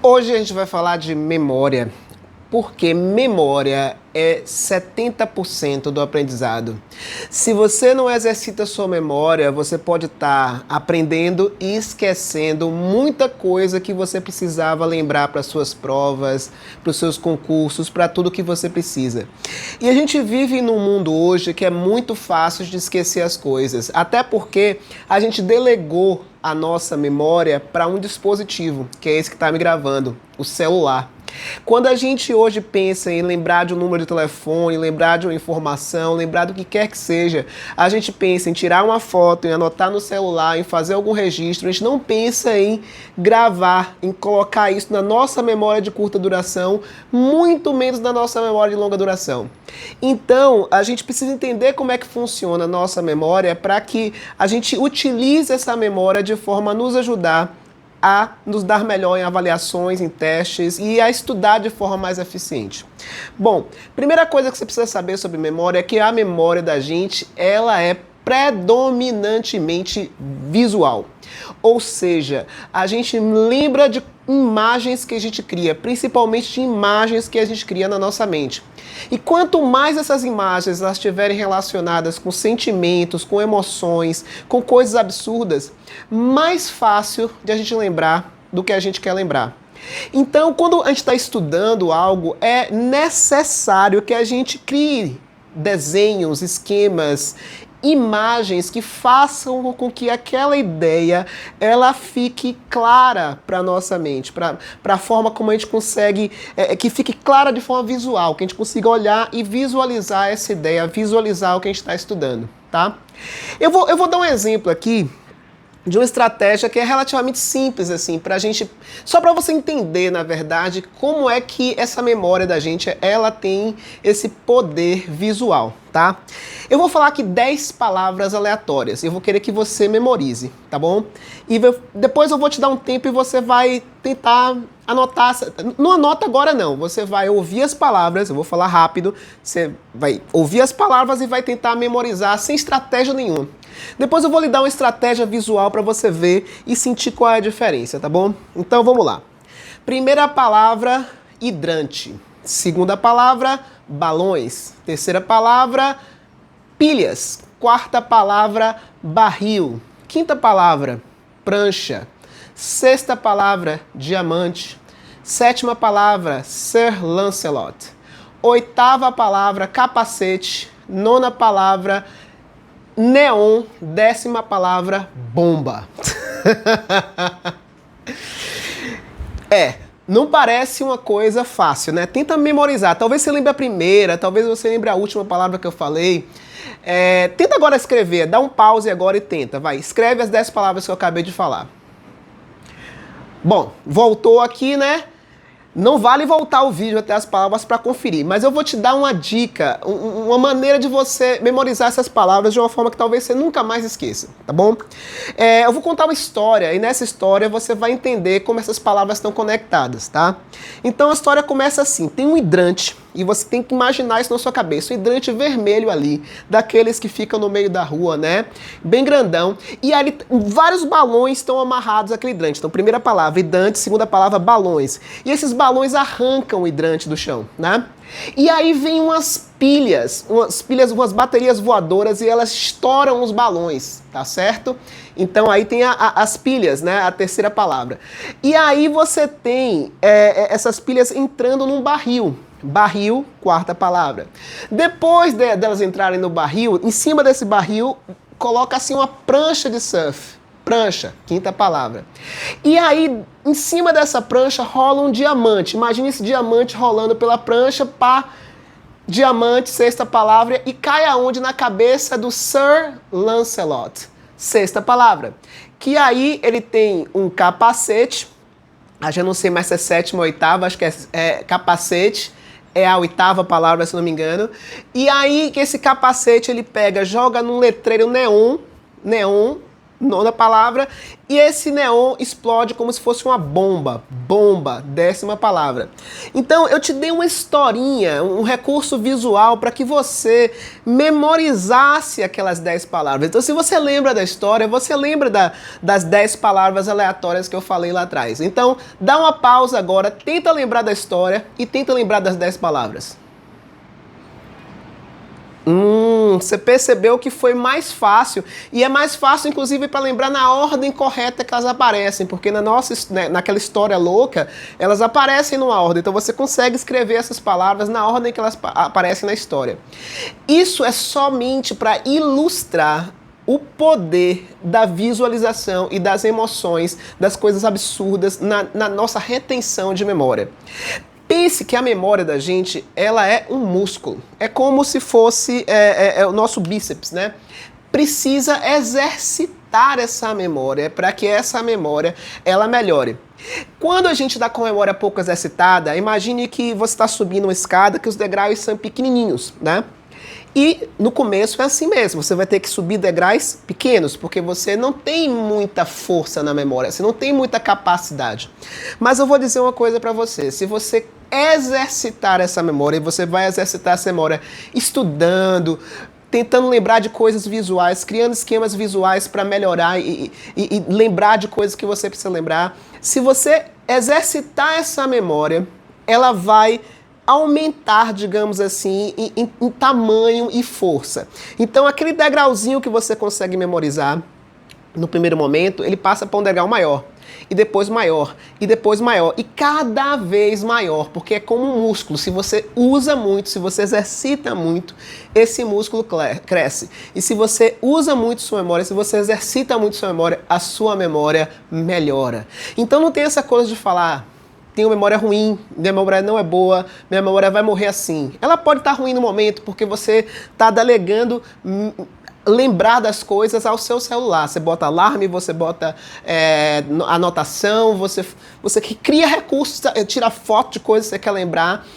Hoje a gente vai falar de memória, porque memória é 70% do aprendizado. Se você não exercita sua memória, você pode estar aprendendo e esquecendo muita coisa que você precisava lembrar para suas provas, para os seus concursos, para tudo que você precisa. E a gente vive num mundo hoje que é muito fácil de esquecer as coisas, até porque a gente delegou a nossa memória para um dispositivo, que é esse que está me gravando, o celular. Quando a gente hoje pensa em lembrar de um número de telefone, lembrar de uma informação, lembrar do que quer que seja, a gente pensa em tirar uma foto, em anotar no celular, em fazer algum registro, a gente não pensa em gravar, em colocar isso na nossa memória de curta duração, muito menos na nossa memória de longa duração. Então, a gente precisa entender como é que funciona a nossa memória para que a gente utilize essa memória de forma a nos ajudar a nos dar melhor em avaliações, em testes e a estudar de forma mais eficiente. Bom, primeira coisa que você precisa saber sobre memória é que a memória da gente, ela é predominantemente visual. Ou seja, a gente lembra de imagens que a gente cria, principalmente de imagens que a gente cria na nossa mente. E quanto mais essas imagens elas estiverem relacionadas com sentimentos, com emoções, com coisas absurdas, mais fácil de a gente lembrar do que a gente quer lembrar. Então, quando a gente está estudando algo, é necessário que a gente crie desenhos, esquemas, imagens que façam com que aquela ideia ela fique clara para a nossa mente, para a forma como a gente consegue, que fique clara de forma visual, que a gente consiga olhar e visualizar essa ideia, visualizar o que a gente está estudando, tá? Eu vou dar um exemplo aqui de uma estratégia que é relativamente simples, assim, pra gente, só para você entender, na verdade, como é que essa memória da gente, ela tem esse poder visual, tá? Eu vou falar aqui 10 palavras aleatórias, eu vou querer que você memorize, tá bom? E depois eu vou te dar um tempo e você vai tentar anotar, não anota agora não, você vai ouvir as palavras, eu vou falar rápido, você vai ouvir as palavras e vai tentar memorizar sem estratégia nenhuma. Depois eu vou lhe dar uma estratégia visual para você ver e sentir qual é a diferença, tá bom? Então vamos lá. Primeira palavra, hidrante. Segunda palavra, balões. Terceira palavra, pilhas. Quarta palavra, barril. Quinta palavra, prancha. Sexta palavra, diamante. Sétima palavra, Sir Lancelot. Oitava palavra, capacete. Nona palavra, neon. Décima palavra, bomba. Não parece uma coisa fácil, né? Tenta memorizar. Talvez você lembre a primeira, talvez você lembre a última palavra que eu falei. Tenta agora escrever, dá um pause agora e tenta. Vai, escreve as 10 palavras que eu acabei de falar. Bom, voltou aqui, né? Não vale voltar o vídeo até as palavras para conferir, mas eu vou te dar uma dica, uma maneira de você memorizar essas palavras de uma forma que talvez você nunca mais esqueça, tá bom? Eu vou contar uma história e nessa história você vai entender como essas palavras estão conectadas, tá? Então a história começa assim, tem um hidrante e você tem que imaginar isso na sua cabeça, um hidrante vermelho ali, daqueles que ficam no meio da rua, né? Bem grandão, e ali vários balões estão amarrados àquele hidrante. Então primeira palavra, hidrante, segunda palavra, balões. E esses balões arrancam o hidrante do chão, né? E aí vem umas pilhas, umas baterias voadoras e elas estouram os balões, tá certo? Então aí tem as pilhas, né? A terceira palavra. E aí você tem essas pilhas entrando num barril. Barril, quarta palavra. Depois delas entrarem no barril, em cima desse barril, coloca assim uma prancha de surf. Prancha, quinta palavra. E aí, em cima dessa prancha, rola um diamante. Imagina esse diamante rolando pela prancha, pá, diamante, sexta palavra, e cai aonde? Na cabeça do Sir Lancelot. Sexta palavra. Que aí ele tem um capacete, já não sei mais se é sétima ou oitava, acho que é capacete, é a oitava palavra, se não me engano. E aí, esse capacete ele pega, joga num letreiro neon, nona palavra, e esse neon explode como se fosse uma bomba. Bomba, décima palavra. Então eu te dei uma historinha, um recurso visual para que você memorizasse aquelas 10 palavras. Então se você lembra da história, você lembra das 10 palavras aleatórias que eu falei lá atrás. Então dá uma pausa agora, tenta lembrar da história e tenta lembrar das 10 palavras. Você percebeu que foi mais fácil, e é mais fácil inclusive para lembrar na ordem correta que elas aparecem, porque naquela história louca, elas aparecem numa ordem, então você consegue escrever essas palavras na ordem que elas aparecem na história. Isso é somente para ilustrar o poder da visualização e das emoções, das coisas absurdas na nossa retenção de memória. Pense que a memória da gente, ela é um músculo. É como se fosse o nosso bíceps, né? Precisa exercitar essa memória para que essa memória, ela melhore. Quando a gente está com a memória pouco exercitada, imagine que você está subindo uma escada que os degraus são pequenininhos, né? E no começo é assim mesmo, você vai ter que subir degraus pequenos, porque você não tem muita força na memória, você não tem muita capacidade. Mas eu vou dizer uma coisa para você, se você exercitar essa memória, e você vai exercitar essa memória estudando, tentando lembrar de coisas visuais, criando esquemas visuais para melhorar e lembrar de coisas que você precisa lembrar. Se você exercitar essa memória, ela vai aumentar, digamos assim, em tamanho e força. Então, aquele degrauzinho que você consegue memorizar no primeiro momento, ele passa para um degrau maior, e depois maior, e depois maior, e cada vez maior, porque é como um músculo. Se você usa muito, se você exercita muito, esse músculo cresce. E se você usa muito sua memória, se você exercita muito sua memória, a sua memória melhora. Então não tem essa coisa de falar: tenho memória ruim, minha memória não é boa, minha memória vai morrer assim. Ela pode estar ruim no momento, porque você está delegando lembrar das coisas ao seu celular. Você bota alarme, você bota anotação, você cria recursos, tira foto de coisas que você quer lembrar,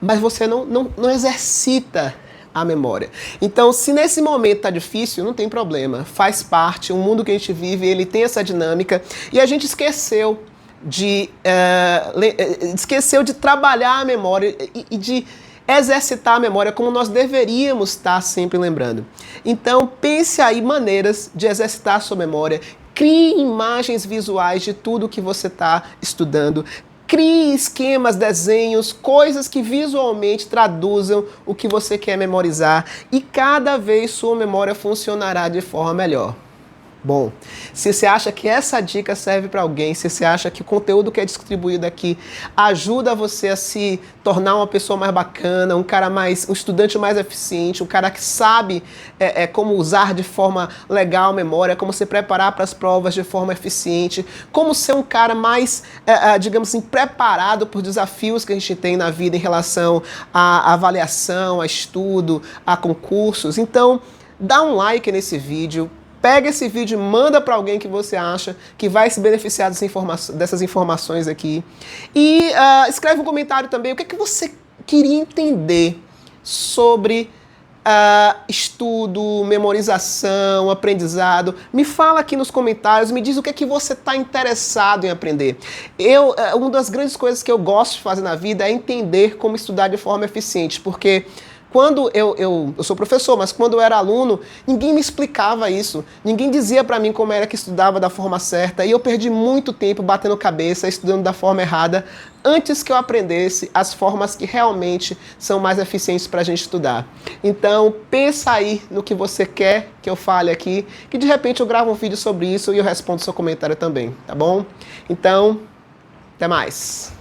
mas você não exercita a memória. Então, se nesse momento está difícil, não tem problema. Faz parte, o mundo que a gente vive, ele tem essa dinâmica, e a gente esqueceu de trabalhar a memória e de exercitar a memória como nós deveríamos estar sempre lembrando. Então, pense aí maneiras de exercitar a sua memória, crie imagens visuais de tudo que você está estudando, crie esquemas, desenhos, coisas que visualmente traduzam o que você quer memorizar, e cada vez sua memória funcionará de forma melhor. Bom, se você acha que essa dica serve para alguém, se você acha que o conteúdo que é distribuído aqui ajuda você a se tornar uma pessoa mais bacana, um estudante mais eficiente, um cara que sabe como usar de forma legal a memória, como se preparar para as provas de forma eficiente, como ser um cara mais, digamos assim, preparado para os desafios que a gente tem na vida em relação à avaliação, a estudo, a concursos. Então, dá um like nesse vídeo. Pega esse vídeo e manda para alguém que você acha que vai se beneficiar dessas informações aqui. E escreve um comentário também o que é que você queria entender sobre estudo, memorização, aprendizado. Me fala aqui nos comentários, me diz o que é que você está interessado em aprender. Uma das grandes coisas que eu gosto de fazer na vida é entender como estudar de forma eficiente, porque quando eu sou professor, mas quando eu era aluno, ninguém me explicava isso. Ninguém dizia para mim como era que estudava da forma certa. E eu perdi muito tempo batendo cabeça, estudando da forma errada, antes que eu aprendesse as formas que realmente são mais eficientes para a gente estudar. Então, pensa aí no que você quer que eu fale aqui, que de repente eu gravo um vídeo sobre isso e eu respondo seu comentário também, tá bom? Então, até mais!